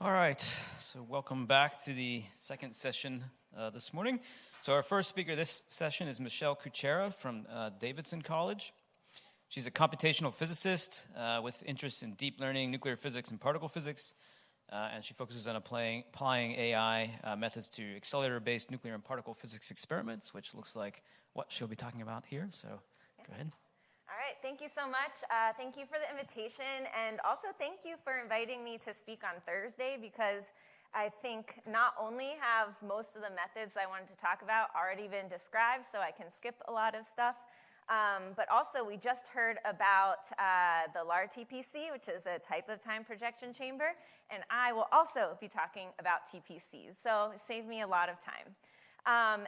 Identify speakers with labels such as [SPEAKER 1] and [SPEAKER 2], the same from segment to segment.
[SPEAKER 1] All right, so welcome back to the second session this morning. So our first speaker this session is Michelle Kuchera from Davidson College. She's a computational physicist with interest in deep learning, nuclear physics, and particle physics, and she focuses on applying AI methods to accelerator-based nuclear and particle physics experiments, which looks like what she'll be talking about here, so go ahead.
[SPEAKER 2] All right, thank you so much. Thank you for the invitation, and also thank you for inviting me to speak on Thursday, because I think not only have most of the methods I wanted to talk about already been described, so I can skip a lot of stuff, but also we just heard about the LAR-TPC, which is a type of time projection chamber, and I will also be talking about TPCs, so it saved me a lot of time.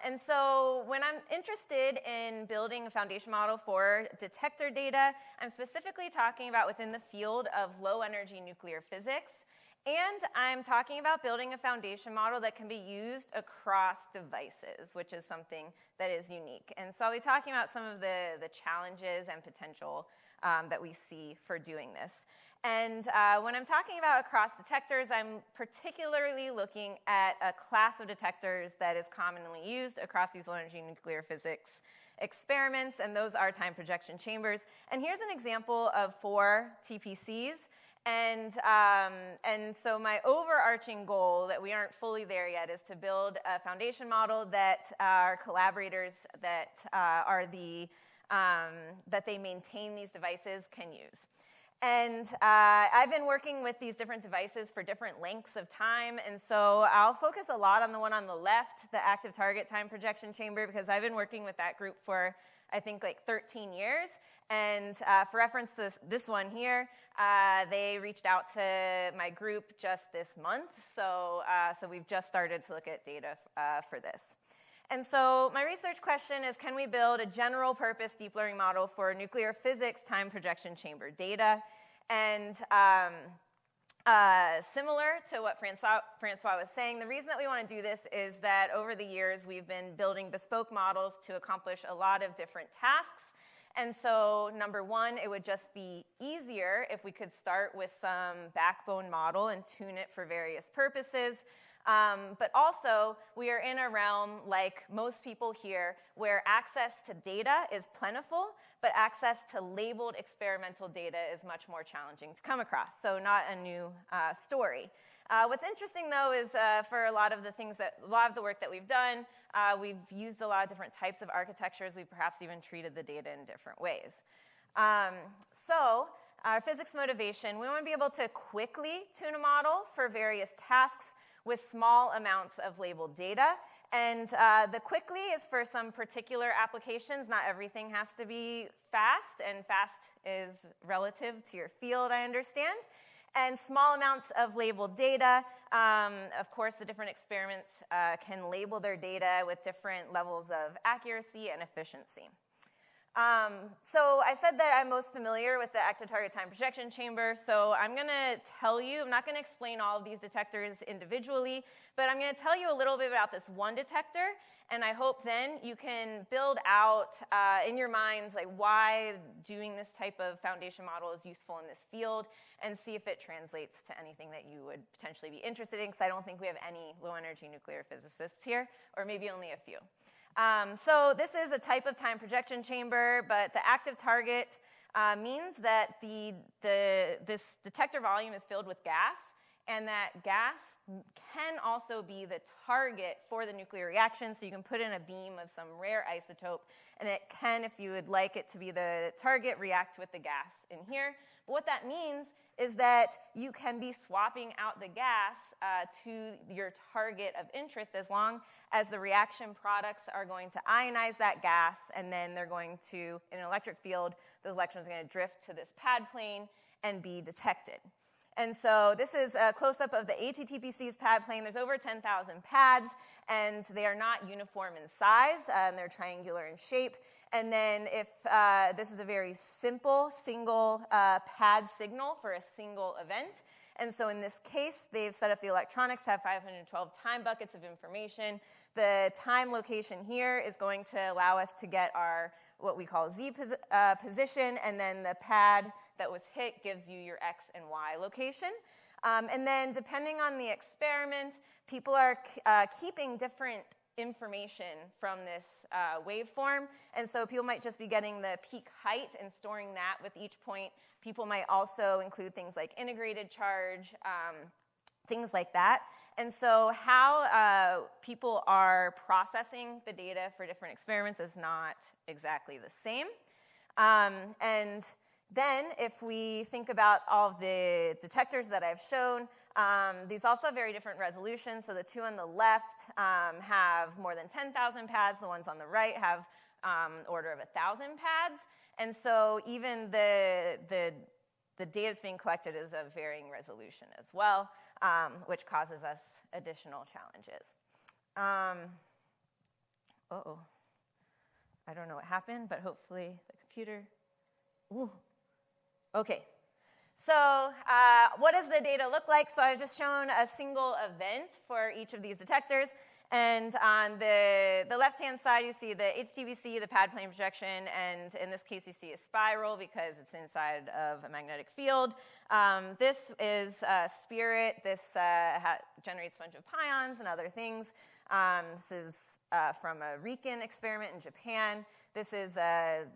[SPEAKER 2] And so when I'm interested in building a foundation model for detector data, I'm specifically talking about within the field of low-energy nuclear physics, and I'm talking about building a foundation model that can be used across devices, which is something that is unique. And so I'll be talking about some of the challenges and potential that we see for doing this. And when I'm talking about across detectors, I'm particularly looking at a class of detectors that is commonly used across these low-energy nuclear physics experiments, and those are time projection chambers. And here's an example of 4 TPCs. And so my overarching goal, that we aren't fully there yet, is to build a foundation model that our collaborators that that they maintain these devices can use. And I've been working with these different devices for different lengths of time, and so I'll focus a lot on the one on the left, the active target time projection chamber, because I've been working with that group for, I think, like 13 years. And for reference, this one here, they reached out to my group just this month, so we've just started to look at data for this. And so my research question is, can we build a general purpose deep learning model for nuclear physics time projection chamber data? And similar to what Francois was saying, the reason that we want to do this is that over the years we've been building bespoke models to accomplish a lot of different tasks. And so number one, it would just be easier if we could start with some backbone model and tune it for various purposes. But also, we are in a realm, like most people here, where access to data is plentiful, but access to labeled experimental data is much more challenging to come across, so not a new story. What's interesting, though, is for a lot of the work that we've done, we've used a lot of different types of architectures. We've perhaps even treated the data in different ways. So our physics motivation, we want to be able to quickly tune a model for various tasks with small amounts of labeled data. And the quickly is for some particular applications. Not everything has to be fast, and fast is relative to your field, I understand. And small amounts of labeled data. Of course, the different experiments can label their data with different levels of accuracy and efficiency. So I said that I'm most familiar with the active target time projection chamber, so I'm going to tell you, I'm not going to explain all of these detectors individually, but I'm going to tell you a little bit about this one detector, and I hope then you can build out in your minds like why doing this type of foundation model is useful in this field, and see if it translates to anything that you would potentially be interested in, because I don't think we have any low-energy nuclear physicists here, or maybe only a few. So this is a type of time projection chamber, but the active target means that this detector volume is filled with gas, and that gas can also be the target for the nuclear reaction, so you can put in a beam of some rare isotope, and it can, if you would like it to be the target, react with the gas in here. But what that means is that you can be swapping out the gas to your target of interest as long as the reaction products are going to ionize that gas, and then they're going to, in an electric field, those electrons are going to drift to this pad plane and be detected. And so this is a close-up of the ATTPC's pad plane. There's over 10,000 pads, and they are not uniform in size, and they're triangular in shape. And then if this is a very simple single pad signal for a single event. And so in this case, they've set up the electronics to have 512 time buckets of information. The time location here is going to allow us to get our what we call Z position, and then the pad that was hit gives you your X and Y location. And then depending on the experiment, people are keeping different information from this waveform. And so people might just be getting the peak height and storing that with each point. People might also include things like integrated charge, things like that. And so how people are processing the data for different experiments is not exactly the same. And then if we think about all of the detectors that I've shown, these also have very different resolutions. So the two on the left have more than 10,000 pads. The ones on the right have order of 1,000 pads. And so even the data that's being collected is of varying resolution as well, which causes us additional challenges. Uh-oh. I don't know what happened, but hopefully the computer... Ooh. Okay. So what does the data look like? So I've just shown a single event for each of these detectors. And on the left-hand side, you see the HTBC, the pad plane projection, and in this case, you see a spiral because it's inside of a magnetic field. This is Spirit. This generates a bunch of pions and other things. This is from a Riken experiment in Japan. This is at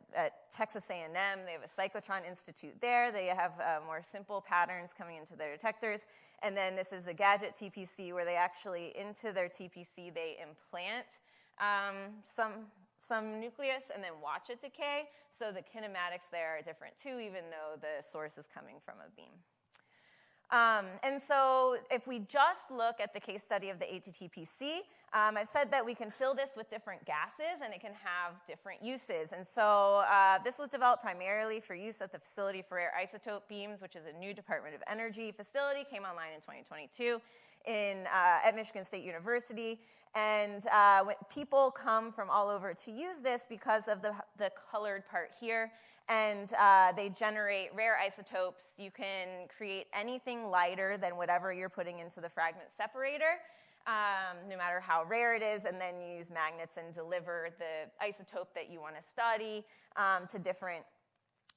[SPEAKER 2] Texas A&M. They have a cyclotron institute there. They have more simple patterns coming into their detectors. And then this is the Gadget TPC, where they actually, into their TPC, they implant some nucleus and then watch it decay. So the kinematics there are different too, even though the source is coming from a beam. And so if we just look at the case study of the ATTPC, I've said that we can fill this with different gases and it can have different uses. And so this was developed primarily for use at the Facility for Rare Isotope Beams, which is a new Department of Energy facility, came online in 2022 at Michigan State University. And when people come from all over to use this because of the colored part here. And they generate rare isotopes. You can create anything lighter than whatever you're putting into the fragment separator, no matter how rare it is, and then you use magnets and deliver the isotope that you want to study to different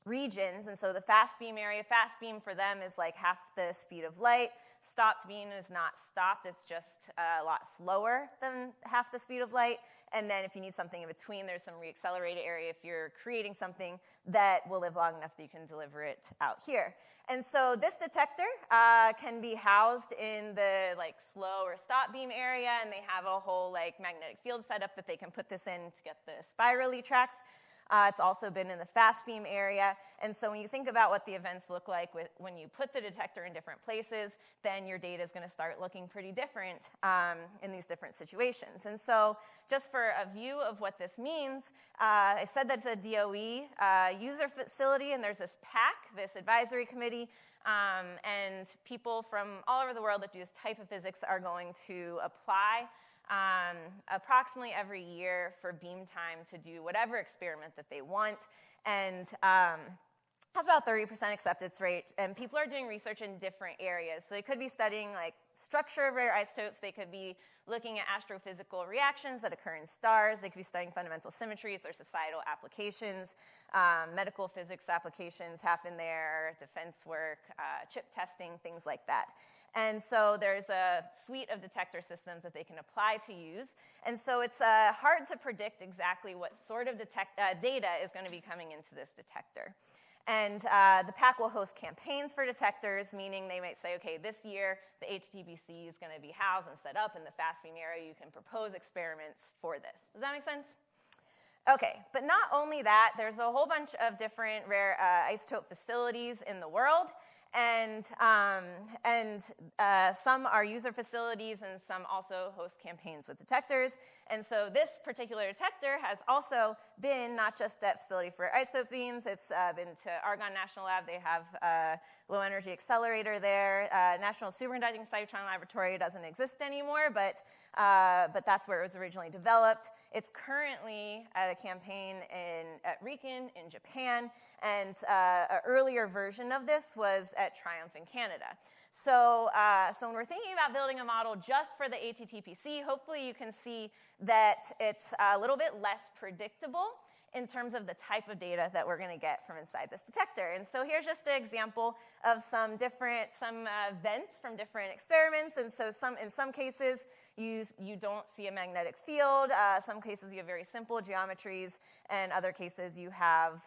[SPEAKER 2] regions. And so the fast beam area, fast beam for them is like half the speed of light. Stopped beam is not stopped, it's just a lot slower than half the speed of light. And then if you need something in between, there's some reaccelerated area if you're creating something that will live long enough that you can deliver it out here. And so this detector can be housed in the slow or stop beam area, and they have a whole magnetic field setup that they can put this in to get the spirally tracks. It's also been in the fast beam area. And so when you think about what the events look like when you put the detector in different places, then your data is going to start looking pretty different in these different situations. And so just for a view of what this means, I said that it's a DOE user facility, and there's this PAC, this advisory committee, and people from all over the world that do this type of physics are going to apply approximately every year for beam time to do whatever experiment that they want. And has about 30% acceptance rate. And people are doing research in different areas. So they could be studying structure of rare isotopes. They could be looking at astrophysical reactions that occur in stars. They could be studying fundamental symmetries or societal applications. Medical physics applications happen there, defense work, chip testing, things like that. And so there's a suite of detector systems that they can apply to use. And so it's hard to predict exactly what sort of data is going to be coming into this detector. And the PAC will host campaigns for detectors, meaning they might say, okay, this year the HTBC is going to be housed and set up in the fast beam area. You can propose experiments for this. Does that make sense? Okay, but not only that, there's a whole bunch of different rare isotope facilities in the world. And some are user facilities, and some also host campaigns with detectors. And so this particular detector has also been not just at Facility for Isotope Beams, it's been to Argonne National Lab. They have a low energy accelerator there. National Superconducting Cytotron Laboratory doesn't exist anymore, but that's where it was originally developed. It's currently at a campaign at Riken in Japan, and an earlier version of this was at Triumph in Canada. So when we're thinking about building a model just for the ATTPC, hopefully you can see that it's a little bit less predictable in terms of the type of data that we're going to get from inside this detector. And so here's just an example of some events from different experiments. And so in some cases, you don't see a magnetic field. Some cases you have very simple geometries, and other cases you have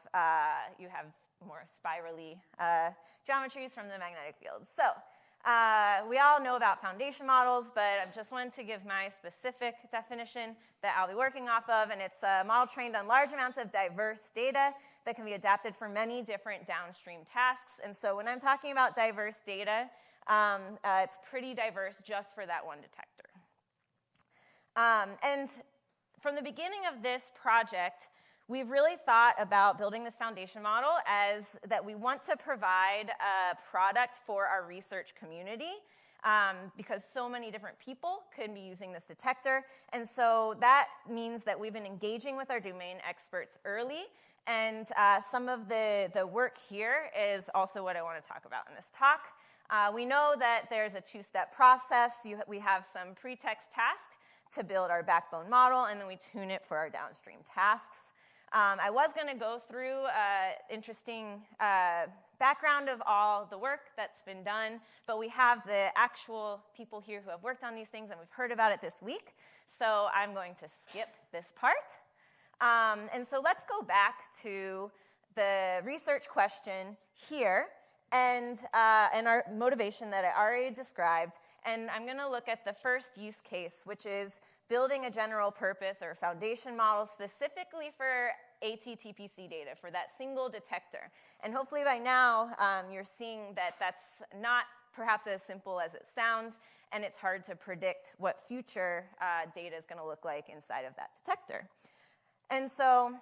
[SPEAKER 2] more spirally geometries from the magnetic fields. So we all know about foundation models, but I just wanted to give my specific definition that I'll be working off of, and it's a model trained on large amounts of diverse data that can be adapted for many different downstream tasks. And so when I'm talking about diverse data, it's pretty diverse just for that one detector. And from the beginning of this project, we've really thought about building this foundation model as that we want to provide a product for our research community because so many different people could be using this detector. And so that means that we've been engaging with our domain experts early. And some of the work here is also what I want to talk about in this talk. We know that there's a two-step process. We have some pretext task to build our backbone model, and then we tune it for our downstream tasks. I was going to go through interesting background of all the work that's been done, but we have the actual people here who have worked on these things, and we've heard about it this week, so I'm going to skip this part. And so let's go back to the research question here and our motivation that I already described, and I'm going to look at the first use case, which is building a general purpose or foundation model specifically for ATTPC data, for that single detector. And hopefully by now you're seeing that that's not perhaps as simple as it sounds, and it's hard to predict what future data is going to look like inside of that detector. And so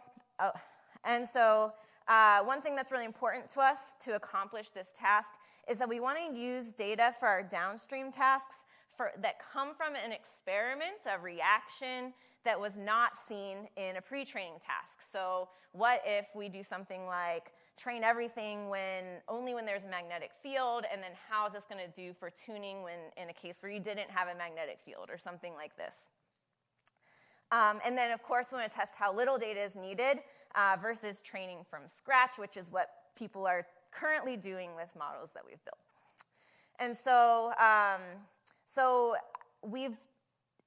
[SPEAKER 2] one thing that's really important to us to accomplish this task is that we want to use data for our downstream tasks that come from an experiment, a reaction that was not seen in a pre-training task. So what if we do something like train everything only when there's a magnetic field, and then how is this going to do for tuning in a case where you didn't have a magnetic field or something like this? And then, of course, we want to test how little data is needed versus training from scratch, which is what people are currently doing with models that we've built. And so,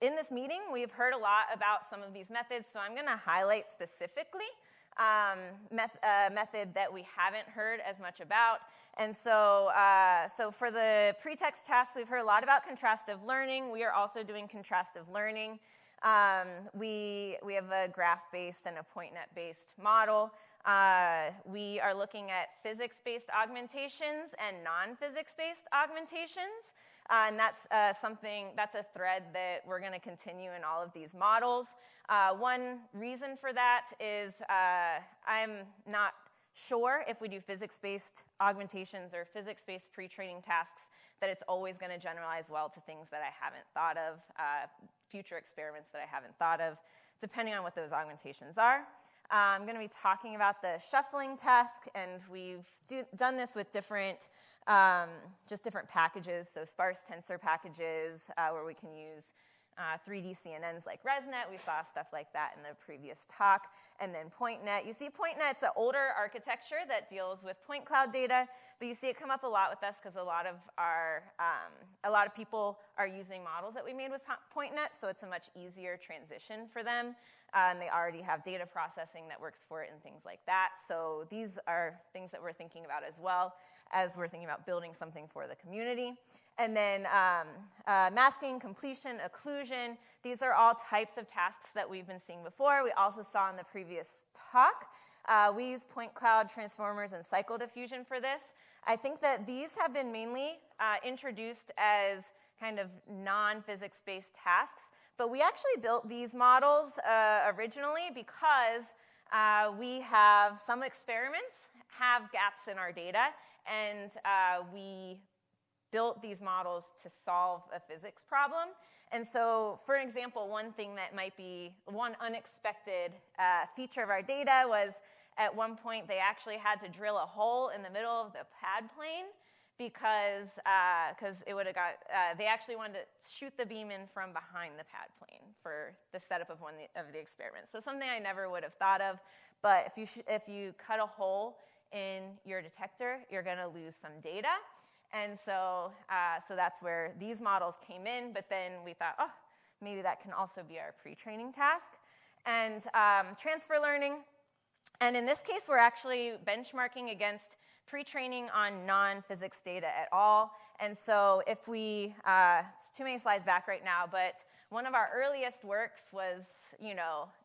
[SPEAKER 2] in this meeting, we've heard a lot about some of these methods, so I'm going to highlight specifically a method that we haven't heard as much about. And so for the pretext tasks, we've heard a lot about contrastive learning. We are also doing contrastive learning. We have a graph-based and a point net-based model. We are looking at physics-based augmentations and non-physics-based augmentations. And that's a thread that we're going to continue in all of these models. One reason for that is I'm not sure if we do physics-based augmentations or physics-based pre-training tasks that it's always going to generalize well to things that I haven't thought of, future experiments that I haven't thought of, depending on what those augmentations are. I'm going to be talking about the shuffling task, and we've done this with different packages, so sparse tensor packages where we can use 3D CNNs like ResNet. We saw stuff like that in the previous talk. And then PointNet. You see PointNet's an older architecture that deals with point cloud data, but you see it come up a lot with us because a lot of people are using models that we made with PointNet, so it's a much easier transition for them. And they already have data processing that works for it and things like that. So these are things that we're thinking about as well as we're thinking about building something for the community. And then masking, completion, occlusion. These are all types of tasks that we've been seeing before. We also saw in the previous talk. We use point cloud transformers and cycle diffusion for this. I think that these have been mainly introduced as kind of non-physics-based tasks. But we actually built these models originally because we have some experiments have gaps in our data, and we built these models to solve a physics problem. And so, for example, one thing that might be one unexpected feature of our data was at one point they actually had to drill a hole in the middle of the pad plane because it would have got, they actually wanted to shoot the beam in from behind the pad plane for the setup of one of the experiments. So something I never would have thought of, but if you cut a hole in your detector, you're going to lose some data. And so that's where these models came in, but then we thought, oh, maybe that can also be our pre-training task. And transfer learning, and in this case, we're actually benchmarking against pre-training on non-physics data at all. And so if we, it's too many slides back right now, but one of our earliest works was,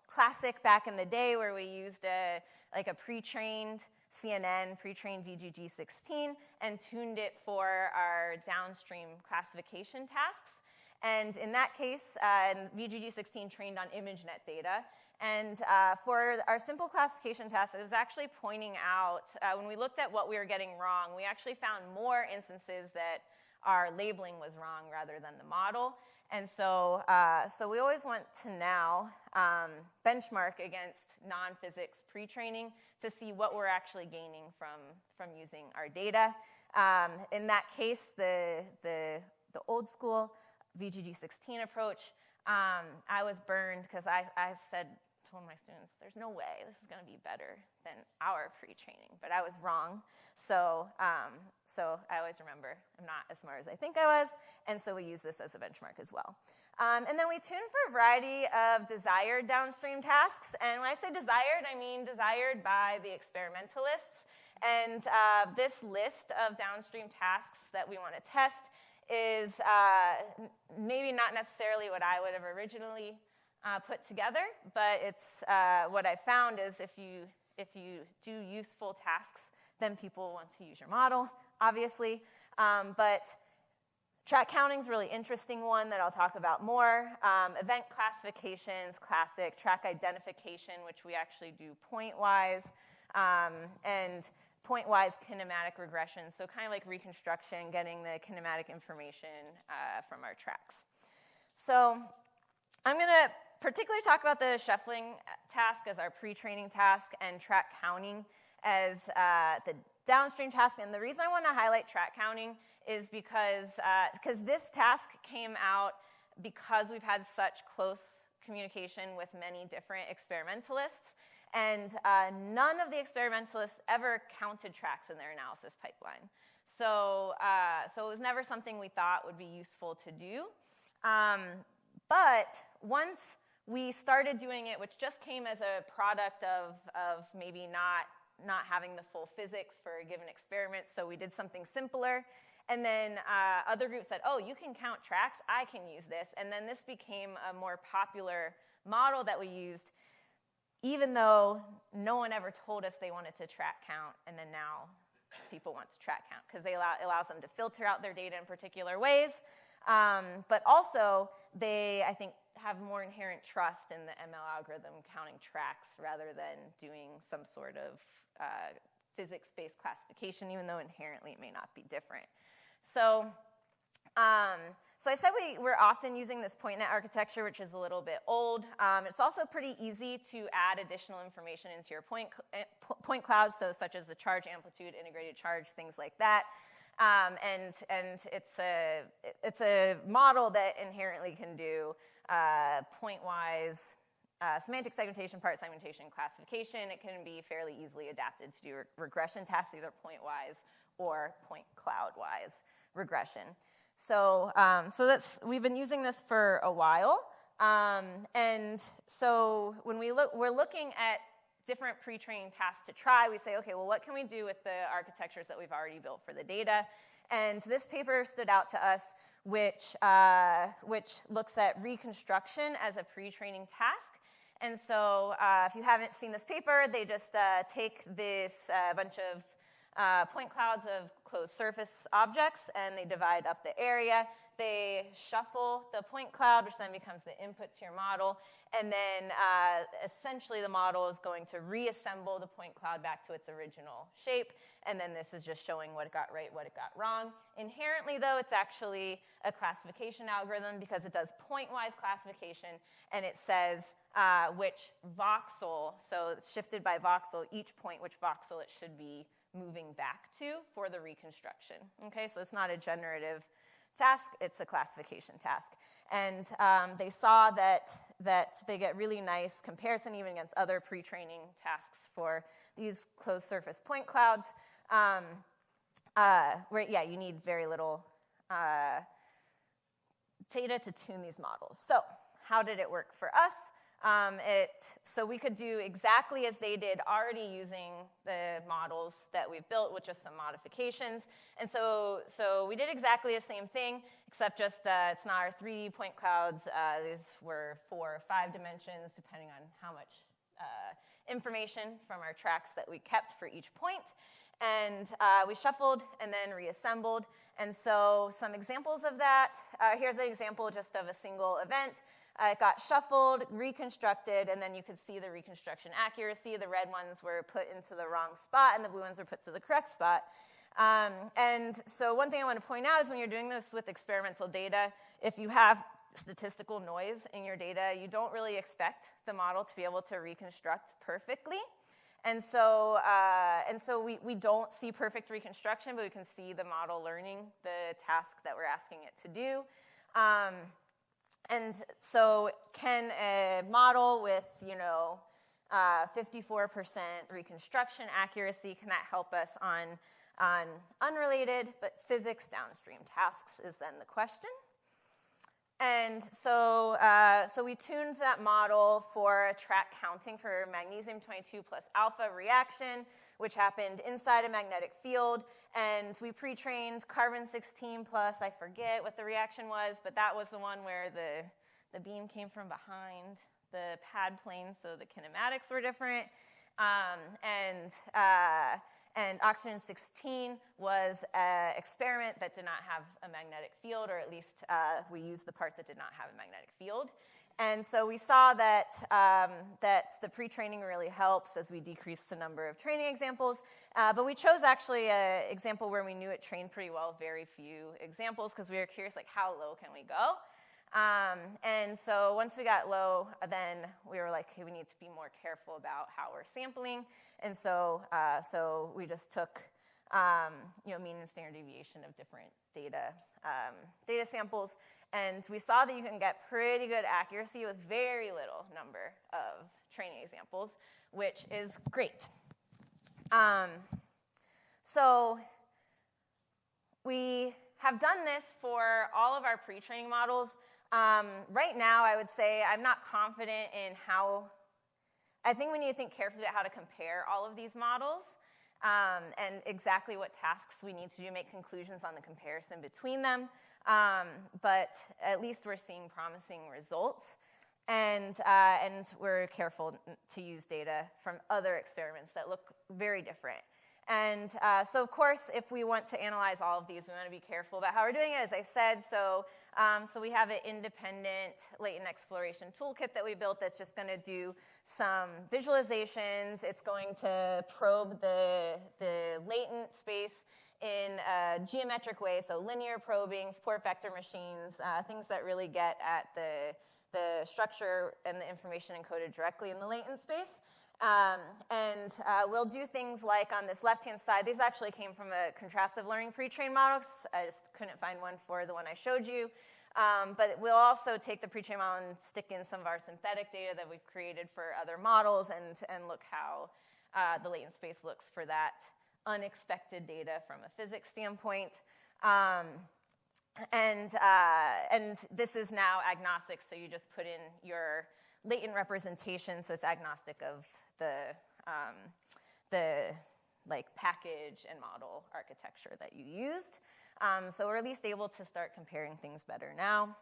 [SPEAKER 2] classic back in the day where we used a pre-trained CNN, pre-trained VGG16, and tuned it for our downstream classification tasks. And in that case, VGG16 trained on ImageNet data. And for our simple classification task, it was actually pointing out, when we looked at what we were getting wrong, we actually found more instances that our labeling was wrong rather than the model. And so we always want to now benchmark against non-physics pre-training to see what we're actually gaining from using our data. In that case, the old school VGG16 approach, I was burned because I told my students, there's no way this is going to be better than our pre-training, but I was wrong. So I always remember I'm not as smart as I think I was, and so we use this as a benchmark as well. And then we tune for a variety of desired downstream tasks, and when I say desired, I mean desired by the experimentalists. And this list of downstream tasks that we want to test is maybe not necessarily what I would have originally put together, but it's what I found is if you do useful tasks, then people want to use your model, obviously. But track counting is a really interesting one that I'll talk about more. Event classifications, classic. Track identification, which we actually do point-wise, and point-wise kinematic regression, so kind of like reconstruction, getting the kinematic information from our tracks. So I'm going to particularly talk about the shuffling task as our pre-training task and track counting as the downstream task. And the reason I want to highlight track counting is because this task came out because we've had such close communication with many different experimentalists. And none of the experimentalists ever counted tracks in their analysis pipeline. So it was never something we thought would be useful to do. But once we started doing it, which just came as a product of maybe not having the full physics for a given experiment, so we did something simpler. And then other groups said, oh, you can count tracks, I can use this. And then this became a more popular model that we used, even though no one ever told us they wanted to track count, and then now people want to track count because it allows them to filter out their data in particular ways. But also, they, I think, have more inherent trust in the ML algorithm counting tracks rather than doing some sort of physics-based classification, even though inherently it may not be different. So I said we're often using this point net architecture, which is a little bit old. It's also pretty easy to add additional information into your point clouds, so such as the charge amplitude, integrated charge, things like that. And it's a model that inherently can do point-wise semantic segmentation, part segmentation, classification. It can be fairly easily adapted to do regression tasks, either point-wise or point cloud-wise regression. So we've been using this for a while. And so when we're looking at different pre-training tasks to try, we say, okay, well, what can we do with the architectures that we've already built for the data? And this paper stood out to us, which looks at reconstruction as a pre-training task. And so if you haven't seen this paper, they just take this bunch of point clouds of closed surface objects, and they divide up the area. They shuffle the point cloud, which then becomes the input to your model. And then essentially the model is going to reassemble the point cloud back to its original shape. And then this is just showing what it got right, what it got wrong. Inherently, though, it's actually a classification algorithm because it does point-wise classification, and it says which voxel, so it's shifted by voxel, each point which voxel it should be moving back to for the reconstruction. Okay, so it's not a generative task, it's a classification task. And they saw that they get really nice comparison even against other pre-training tasks for these closed surface point clouds, where, yeah, you need very little data to tune these models. So how did it work for us? So we could do exactly as they did already using the models that we've built with just some modifications. And so we did exactly the same thing, except just it's not our 3D point clouds. These were 4 or 5 dimensions, depending on how much information from our tracks that we kept for each point. And we shuffled and then reassembled. And so some examples of that. Here's an example just of a single event. It got shuffled, reconstructed, and then you could see the reconstruction accuracy. The red ones were put into the wrong spot, and the blue ones were put to the correct spot. And so one thing I want to point out is when you're doing this with experimental data, if you have statistical noise in your data, you don't really expect the model to be able to reconstruct perfectly. And so we don't see perfect reconstruction, but we can see the model learning the task that we're asking it to do. And so can a model with, 54% reconstruction accuracy, can that help us on unrelated but physics downstream tasks is then the question. And so we tuned that model for track counting for magnesium-22 plus alpha reaction, which happened inside a magnetic field. And we pre-trained carbon-16 plus, I forget what the reaction was, but that was the one where the beam came from behind the pad plane, so the kinematics were different. And oxygen-16 was an experiment that did not have a magnetic field, or at least we used the part that did not have a magnetic field. And so we saw that the pre-training really helps as we decrease the number of training examples. But we chose actually an example where we knew it trained pretty well, very few examples, because we were curious, like, how low can we go? And so once we got low, then we were like, hey, we need to be more careful about how we're sampling. And so we just took, mean and standard deviation of different data samples. And we saw that you can get pretty good accuracy with very little number of training examples, which is great. So we have done this for all of our pre-training models. Right now, I would say I'm not confident in I think we need to think carefully about how to compare all of these models and exactly what tasks we need to do to make conclusions on the comparison between them. But at least we're seeing promising results. And we're careful to use data from other experiments that look very different. And so, of course, if we want to analyze all of these, we want to be careful about how we're doing it, as I said. So we have an independent latent exploration toolkit that we built that's just going to do some visualizations. It's going to probe the latent space in a geometric way, so linear probing, support vector machines, things that really get at the structure and the information encoded directly in the latent space. We'll do things like on this left-hand side. These actually came from a contrastive learning pre-trained model. I just couldn't find one for the one I showed you. But we'll also take the pre-trained model and stick in some of our synthetic data that we've created for other models and look how the latent space looks for that unexpected data from a physics standpoint. And this is now agnostic, so you just put in your latent representation, so it's agnostic of the package and model architecture that you used. So we're at least able to start comparing things better now.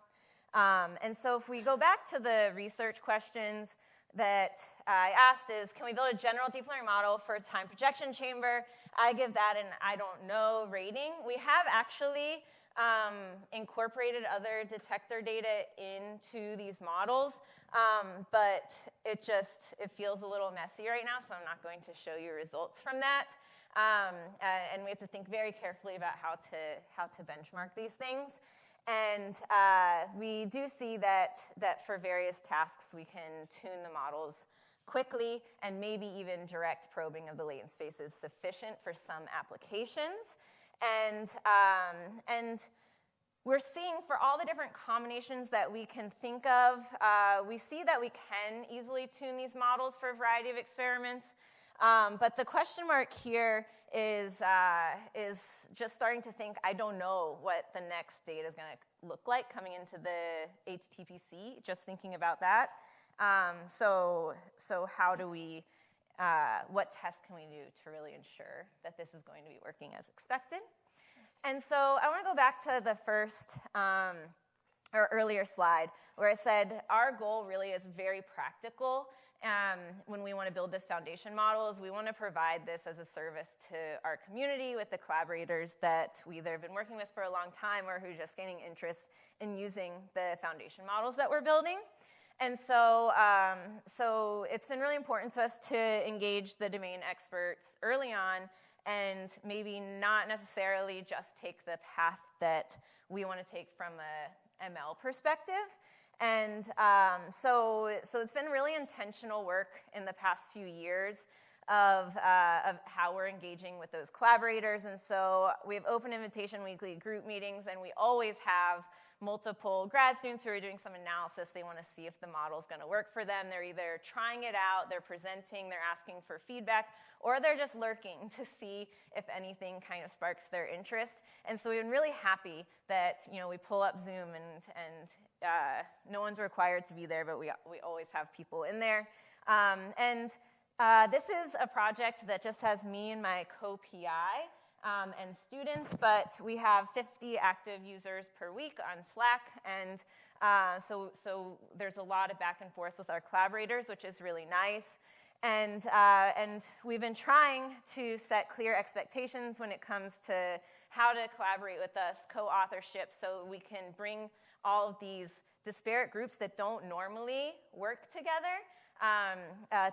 [SPEAKER 2] And so if we go back to the research questions that I asked is, can we build a general deep learning model for a time projection chamber? I give that an I don't know rating. We have actually incorporated other detector data into these models, but it feels a little messy right now, so I'm not going to show you results from that. And we have to think very carefully about how to benchmark these things. And we do see that for various tasks we can tune the models quickly, and maybe even direct probing of the latent space is sufficient for some applications. And we're seeing for all the different combinations that we can think of, we see that we can easily tune these models for a variety of experiments. But the question mark here is just starting to think, I don't know what the next data is going to look like coming into the HTPC, just thinking about that. So how do we, what tests can we do to really ensure that this is going to be working as expected? And so I want to go back to the first or earlier slide where I said our goal really is very practical. When we want to build this foundation model is we want to provide this as a service to our community with the collaborators that we either have been working with for a long time or who are just gaining interest in using the foundation models that we're building. And so, so it's been really important to us to engage the domain experts early on and maybe not necessarily just take the path that we want to take from a ML perspective. And so it's been really intentional work in the past few years of how we're engaging with those collaborators. And so we have open invitation weekly group meetings, and we always have multiple grad students who are doing some analysis. They want to see if the model is going to work for them. They're either trying it out, they're presenting, they're asking for feedback, or they're just lurking to see if anything kind of sparks their interest. And so we've been really happy that, you know, we pull up Zoom and no one's required to be there, but we always have people in there. This is a project that just has me and my co-PI and students, but we have 50 active users per week on Slack, and so there's a lot of back and forth with our collaborators, which is really nice. And we've been trying to set clear expectations when it comes to how to collaborate with us, co-authorship, so we can bring all of these disparate groups that don't normally work together,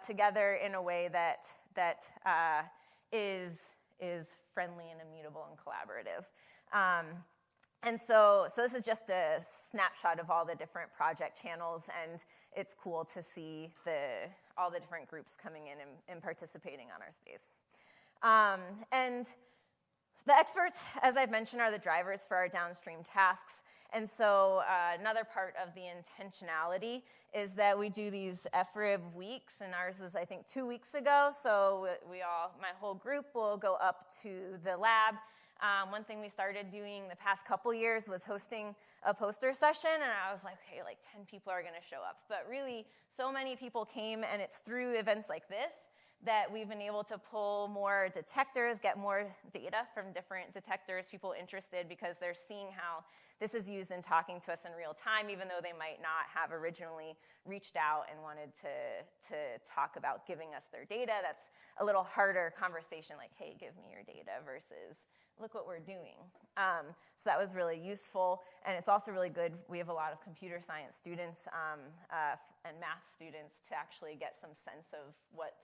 [SPEAKER 2] together in a way that is friendly and immutable and collaborative. And so this is just a snapshot of all the different project channels, and it's cool to see all the different groups coming in and participating on our space. And the experts, as I've mentioned, are the drivers for our downstream tasks. And so another part of the intentionality is that we do these FRIB weeks, and ours was, I think, 2 weeks ago. So my whole group will go up to the lab. One thing we started doing the past couple years was hosting a poster session, and I was like, okay, like 10 people are going to show up. But really, so many people came, and it's through events like this that we've been able to pull more detectors, get more data from different detectors, people interested because they're seeing how this is used in talking to us in real time, even though they might not have originally reached out and wanted to talk about giving us their data. That's a little harder conversation, like, hey, give me your data versus look what we're doing. So that was really useful, and it's also really good. We have a lot of computer science students and math students to actually get some sense of what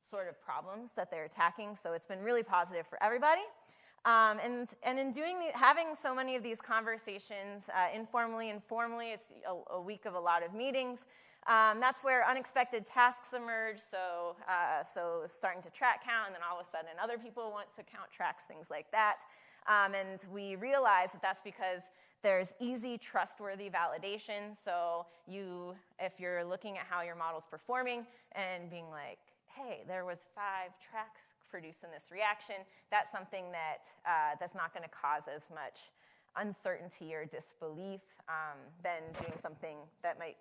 [SPEAKER 2] sort of problems that they're attacking. So it's been really positive for everybody. And in having so many of these conversations, informally and formally, it's a week of a lot of meetings. That's where unexpected tasks emerge. So starting to track count, and then all of a sudden other people want to count tracks, things like that. And we realize that that's because there's easy, trustworthy validation. So if you're looking at how your model's performing and being like, hey, there was 5 tracks produced in this reaction, that's something that's not going to cause as much uncertainty or disbelief than doing something that might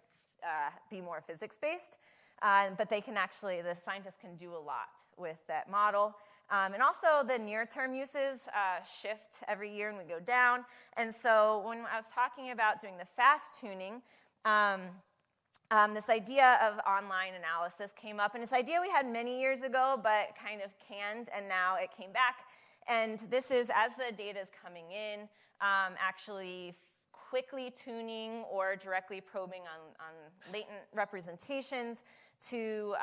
[SPEAKER 2] be more physics-based. But the scientists can do a lot with that model. And also the near-term uses shift every year and we go down. And so when I was talking about doing the fast tuning, this idea of online analysis came up, and this idea we had many years ago, but kind of canned, and now it came back. And this is, as the data is coming in, actually quickly tuning or directly probing on latent representations to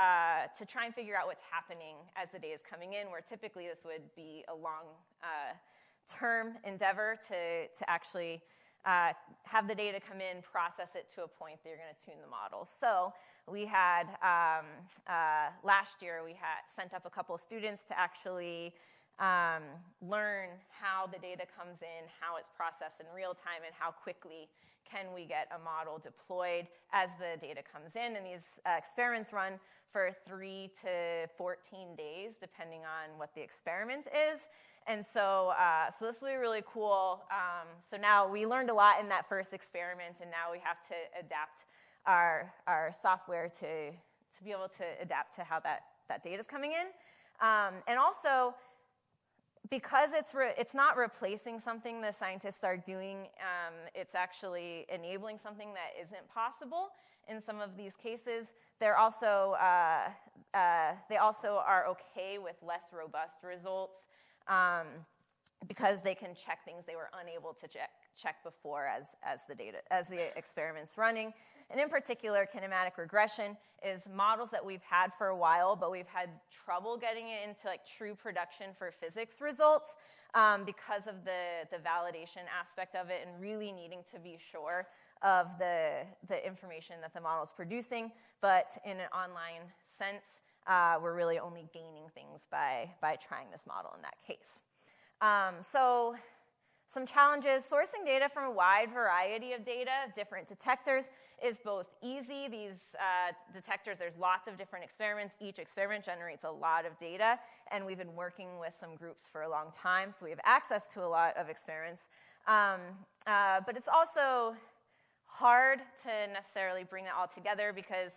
[SPEAKER 2] try and figure out what's happening as the data is coming in, where typically this would be a long-term endeavor to actually have the data come in, process it to a point that you're going to tune the model. So we had, last year, we had sent up a couple of students to actually learn how the data comes in, how it's processed in real time, and how quickly can we get a model deployed as the data comes in. And these experiments run for 3 to 14 days, depending on what the experiment is. And so, so this will be really cool. So now we learned a lot in that first experiment, and now we have to adapt our software to be able to adapt to how that data is coming in. And also, because it's not replacing something the scientists are doing, it's actually enabling something that isn't possible in some of these cases. They're also, they also are okay with less robust results because they can check things they were unable to check before as the experiment's running. And in particular, kinematic regression is models that we've had for a while, but we've had trouble getting it into like true production for physics results because of the validation aspect of it and really needing to be sure of the information that the model is producing. But in an online sense, we're really only gaining things by trying this model in that case. So some challenges: sourcing data from a wide variety of data, different detectors, is both easy. These detectors, there's lots of different experiments. Each experiment generates a lot of data, and we've been working with some groups for a long time, so we have access to a lot of experiments. But it's also hard to necessarily bring that all together because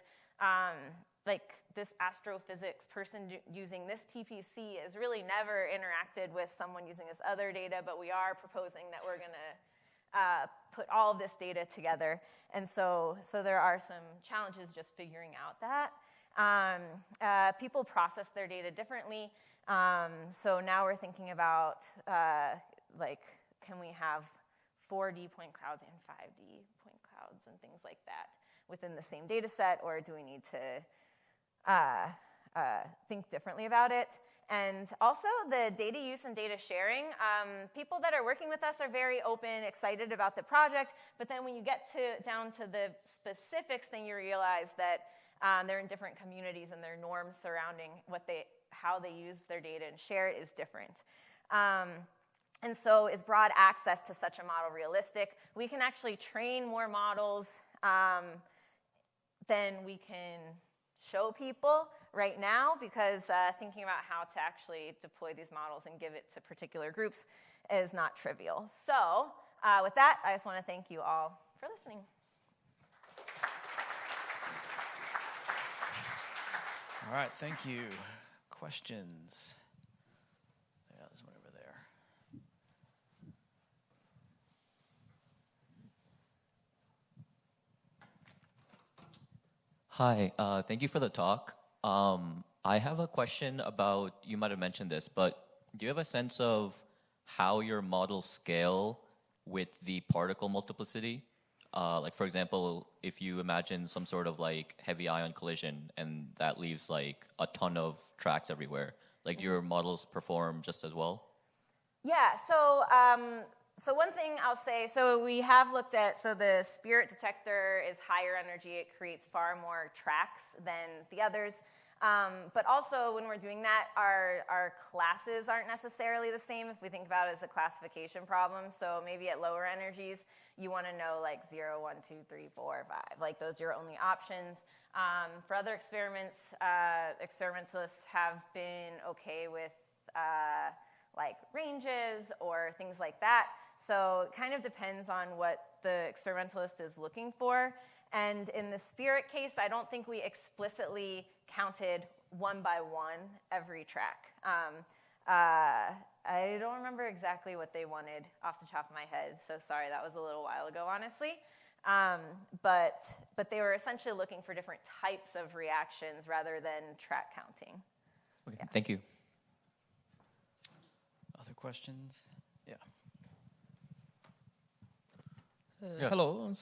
[SPEAKER 2] like this astrophysics person using this TPC has really never interacted with someone using this other data, but we are proposing that we're going to put all of this data together. And so there are some challenges just figuring out that. People process their data differently. So now we're thinking about, like, can we have 4D point clouds and 5D point clouds and things like that within the same data set, or do we need to think differently about it? And also the data use and data sharing. People that are working with us are very open, excited about the project, but then when you get down to the specifics, then you realize that they're in different communities and their norms surrounding how they use their data and share it is different. And so is broad access to such a model realistic? We can actually train more models than we can show people right now, because thinking about how to actually deploy these models and give it to particular groups is not trivial. So with that, I just want to thank you all for listening.
[SPEAKER 1] All right, thank you. Questions? Yeah, there's one over there.
[SPEAKER 3] Hi, thank you for the talk. I have a question about, you might have mentioned this, but do you have a sense of how your models scale with the particle multiplicity? Like, for example, if you imagine some sort of like heavy ion collision and that leaves like a ton of tracks everywhere, like do your models perform just as well?
[SPEAKER 2] Yeah, so one thing I'll say, so we have looked at, so the spirit detector is higher energy. It creates far more tracks than the others. But also when we're doing that, our classes aren't necessarily the same if we think about it as a classification problem. So maybe at lower energies, you want to know like 0, 1, 2, 3, 4, 5. Like those are your only options. For other experiments, experimentalists have been okay with like ranges or things like that. So it kind of depends on what the experimentalist is looking for. And in the spirit case, I don't think we explicitly counted one by one every track. I don't remember exactly what they wanted off the top of my head, so sorry, that was a little while ago, honestly. But they were essentially looking for different types of reactions rather than track counting.
[SPEAKER 3] Okay,
[SPEAKER 2] Yeah.
[SPEAKER 3] Thank you.
[SPEAKER 1] Other questions? Yeah.
[SPEAKER 4] Hello.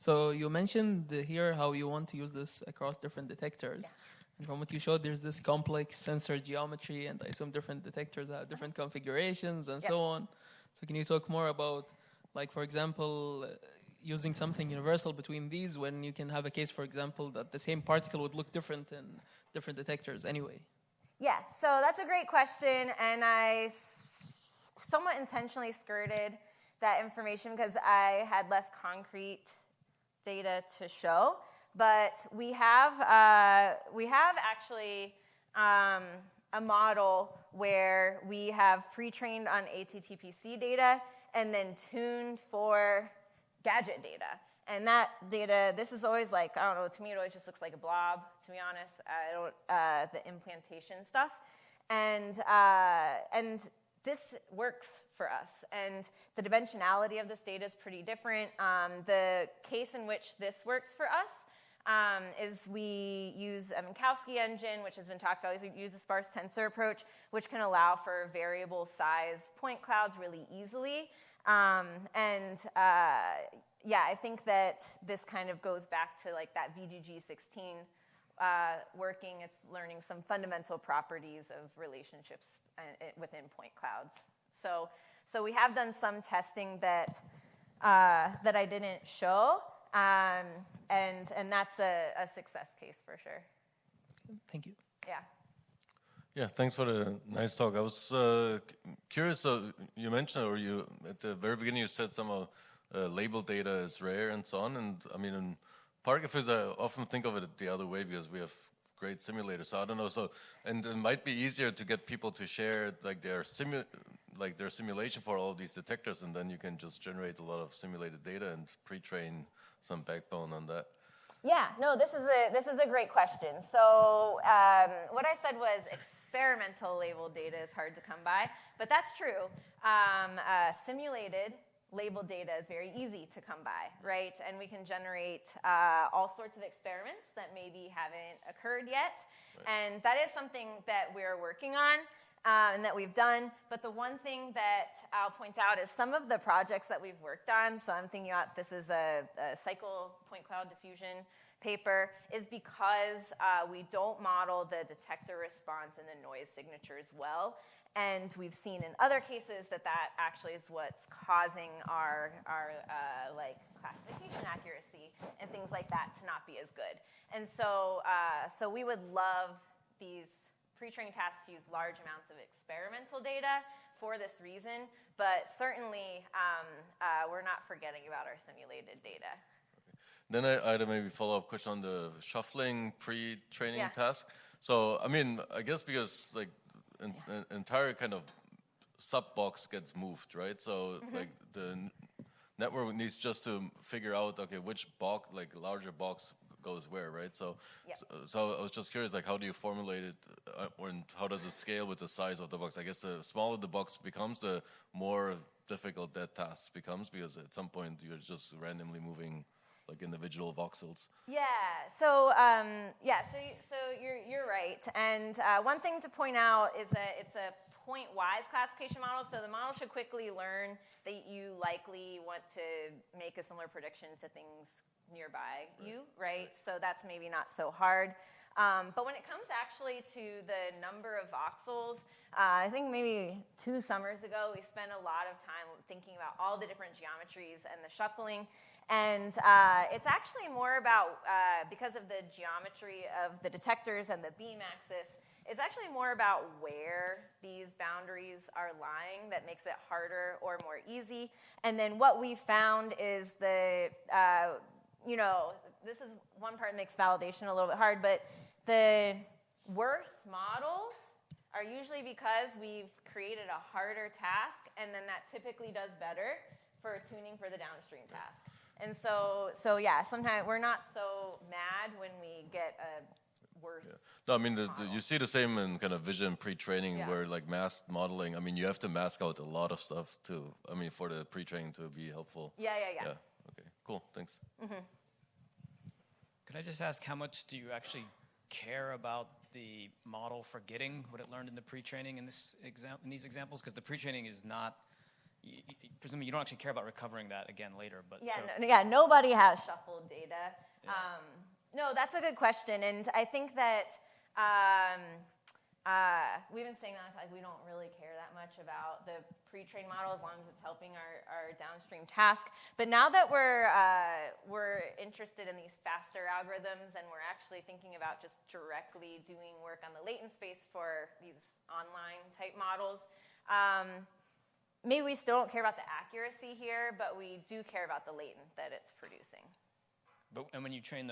[SPEAKER 4] So you mentioned here how you want to use this across different detectors.
[SPEAKER 2] Yeah.
[SPEAKER 4] And from what you showed, there's this complex sensor geometry, and I assume different detectors have different configurations and so on. So can you talk more about, like, for example, using something universal between these when you can have a case, for example, that the same particle would look different in different detectors anyway?
[SPEAKER 2] Yeah, so that's a great question, and I somewhat intentionally skirted that information because I had less concrete data to show. But we have actually a model where we have pre-trained on ATTPC data and then tuned for gadget data. And that data, this is always like, I don't know, to me it always just looks like a blob, to be honest. I don't, the implantation stuff. And this works for us. And the dimensionality of this data is pretty different. The case in which this works for us is we use a Minkowski engine, which has been talked about. We use a sparse tensor approach, which can allow for variable size point clouds really easily. Yeah, I think that this kind of goes back to like that VGG16 working. It's learning some fundamental properties of relationships within point clouds. So we have done some testing that I didn't show, and that's a success case for sure.
[SPEAKER 4] Thank you.
[SPEAKER 2] Yeah.
[SPEAKER 5] Yeah, thanks for the nice talk. I was curious, you mentioned, or you at the very beginning you said some of label data is rare and so on, and I mean in particle physics I often think of it the other way because we have great simulators, so I don't know, and it might be easier to get people to share like their simulation for all these detectors, and then you can just generate a lot of simulated data and pre-train some backbone on that.
[SPEAKER 2] Yeah, no, this is a great question. So what I said was experimental labeled data is hard to come by, but that's true. Simulated labeled data is very easy to come by, right? And we can generate all sorts of experiments that maybe haven't occurred yet. Right. And that is something that we're working on and that we've done. But the one thing that I'll point out is some of the projects that we've worked on, so I'm thinking about this is a cycle point cloud diffusion paper, is because we don't model the detector response and the noise signatures well. And we've seen in other cases that actually is what's causing our like classification accuracy and things like that to not be as good. And so we would love these pre-training tasks to use large amounts of experimental data for this reason, but certainly we're not forgetting about our simulated data.
[SPEAKER 5] Then I had a maybe follow-up question on the shuffling pre-training task. So I mean, I guess because like an entire kind of sub-box gets moved, right? So like the network needs just to figure out, okay, which box, like larger box goes where, right? So so I was just curious, like how do you formulate it, and how does it scale with the size of the box? I guess the smaller the box becomes, the more difficult that task becomes, because at some point you're just randomly moving like individual voxels.
[SPEAKER 2] Yeah. So so you're right. And one thing to point out is that it's a point-wise classification model. So the model should quickly learn that you likely want to make a similar prediction to things nearby you, right? So that's maybe not so hard. But when it comes actually to the number of voxels, I think maybe 2 summers ago, we spent a lot of time thinking about all the different geometries and the shuffling. And it's actually more about, because of the geometry of the detectors and the beam axis, it's actually more about where these boundaries are lying that makes it harder or more easy. And then what we found is this is one part that makes validation a little bit hard, but the worst models are usually because we've created a harder task, and then that typically does better for tuning for the downstream task. And so yeah, sometimes we're not so mad when we get a worse. Yeah.
[SPEAKER 5] No, I mean, you see the same in kind of vision pre-training where like masked modeling, I mean, you have to mask out a lot of stuff too. I mean, for the pre-training to be helpful.
[SPEAKER 2] Yeah.
[SPEAKER 5] Okay, cool, thanks.
[SPEAKER 1] Could I just ask, how much do you actually care about the model forgetting what it learned in the pre-training in these examples? Because the pre-training is not, presumably you don't actually care about recovering that again later. But
[SPEAKER 2] nobody has shuffled data. Yeah. No, that's a good question, and I think that We've been saying that like we don't really care that much about the pre-trained model as long as it's helping our downstream task. But now that we're interested in these faster algorithms and we're actually thinking about just directly doing work on the latent space for these online type models, maybe we still don't care about the accuracy here, but we do care about the latent that it's producing.
[SPEAKER 1] And when you train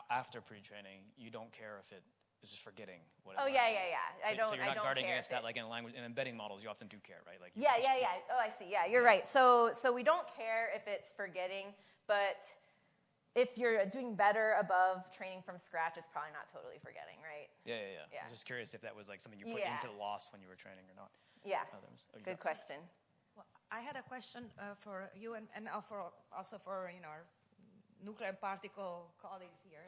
[SPEAKER 1] after pre-training, you don't care if it is just forgetting what it
[SPEAKER 2] Oh,
[SPEAKER 1] learned.
[SPEAKER 2] yeah.
[SPEAKER 1] So you're not guarding
[SPEAKER 2] care
[SPEAKER 1] against that, like in embedding models, you often do care, right? Like
[SPEAKER 2] Yeah. Oh, I see. Yeah, you're right. So we don't care if it's forgetting, but if you're doing better above training from scratch, it's probably not totally forgetting, right?
[SPEAKER 1] Yeah. I was just curious if that was like something you put into the loss when you were training or not.
[SPEAKER 2] Yeah. Good question.
[SPEAKER 6] Well, I had a question for you and also for our nuclear and particle colleagues here.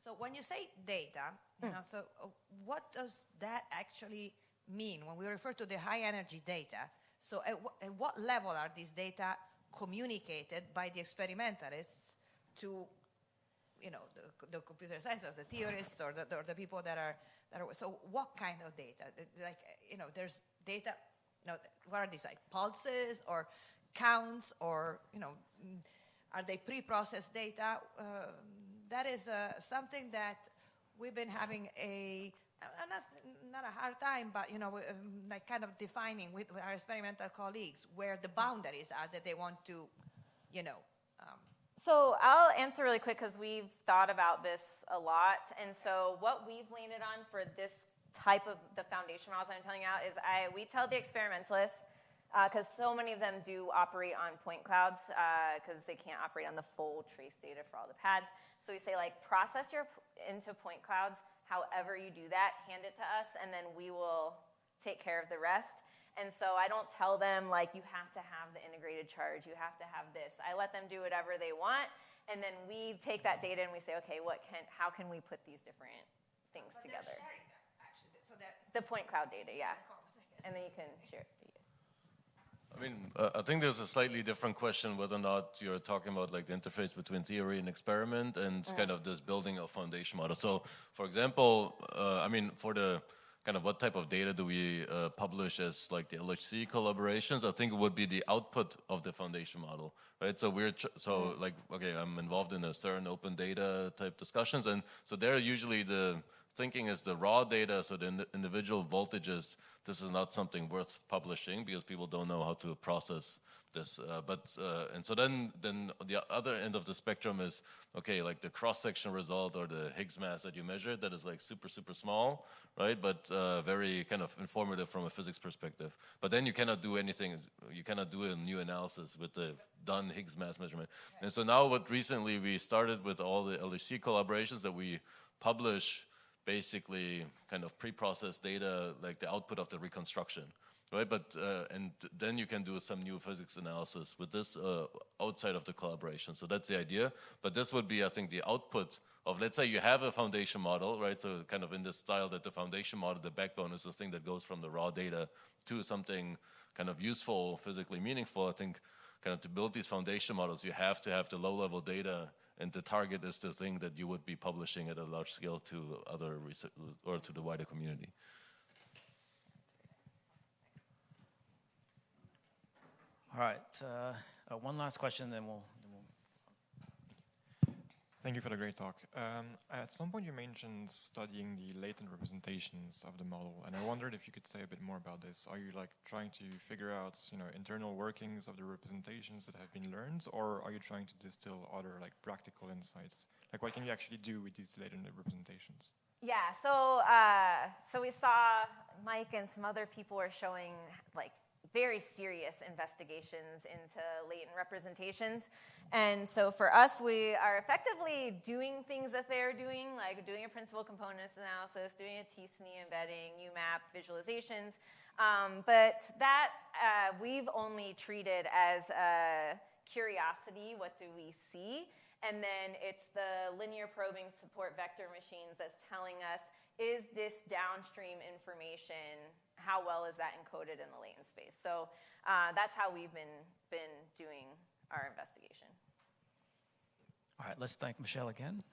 [SPEAKER 6] So when you say data, so what does that actually mean when we refer to the high energy data? So at what level are these data communicated by the experimentalists to, the computer science or the theorists or the people that are? So what kind of data? Like there's data. What are these, like pulses or counts or are they pre-processed data? That is something that we've been having not a hard time, but like kind of defining with our experimental colleagues where the boundaries are that they want to,
[SPEAKER 2] So I'll answer really quick because we've thought about this a lot. And so what we've landed on for this type of the foundation models I'm telling you about is we tell the experimentalists, because so many of them do operate on point clouds because they can't operate on the full trace data for all the pads. So we say, like, process into point clouds. However you do that, hand it to us, and then we will take care of the rest. And so I don't tell them, like, you have to have the integrated charge. You have to have this. I let them do whatever they want, and then we take that data and we say, okay, how can we put these different things together?
[SPEAKER 6] They're sharing that, actually. So
[SPEAKER 2] the point cloud data, yeah. And then you can share it.
[SPEAKER 5] I mean, I think there's a slightly different question whether or not you're talking about like the interface between theory and experiment and kind of this building of foundation model. So, for example, for the kind of what type of data do we publish as like the LHC collaborations, I think it would be the output of the foundation model, right? So I'm involved in a CERN open data type discussions, and so there usually the thinking is the raw data, so the individual voltages, this is not something worth publishing because people don't know how to process this. And so then the other end of the spectrum is, okay, like the cross-section result or the Higgs mass that you measured, that is like super, super small, right? But very kind of informative from a physics perspective. But then you cannot do anything, you cannot do a new analysis with the done Higgs mass measurement. And so now what recently we started with all the LHC collaborations that we publish basically kind of pre-processed data, like the output of the reconstruction, right? But and then you can do some new physics analysis with this outside of the collaboration. So that's the idea. But this would be, I think, the output of, let's say you have a foundation model, right? So kind of in this style that the foundation model, the backbone is the thing that goes from the raw data to something kind of useful, physically meaningful. I think kind of to build these foundation models, you have to have the low-level data, and the target is the thing that you would be publishing at a large scale to other research or to the wider community.
[SPEAKER 1] All right, one last question, then we'll.
[SPEAKER 7] Thank you for the great talk. At some point you mentioned studying the latent representations of the model, and I wondered if you could say a bit more about this. Are you like trying to figure out, internal workings of the representations that have been learned, or are you trying to distill other like practical insights? Like what can you actually do with these latent representations?
[SPEAKER 2] Yeah, so we saw Mike and some other people were showing like very serious investigations into latent representations. And so for us, we are effectively doing things that they're doing, like doing a principal components analysis, doing a T-SNE embedding, UMAP visualizations. But that we've only treated as a curiosity, what do we see? And then it's the linear probing support vector machines that's telling us, is this downstream information, how well is that encoded in the latent space? So that's how we've been doing our investigation.
[SPEAKER 1] All right, let's thank Michelle again.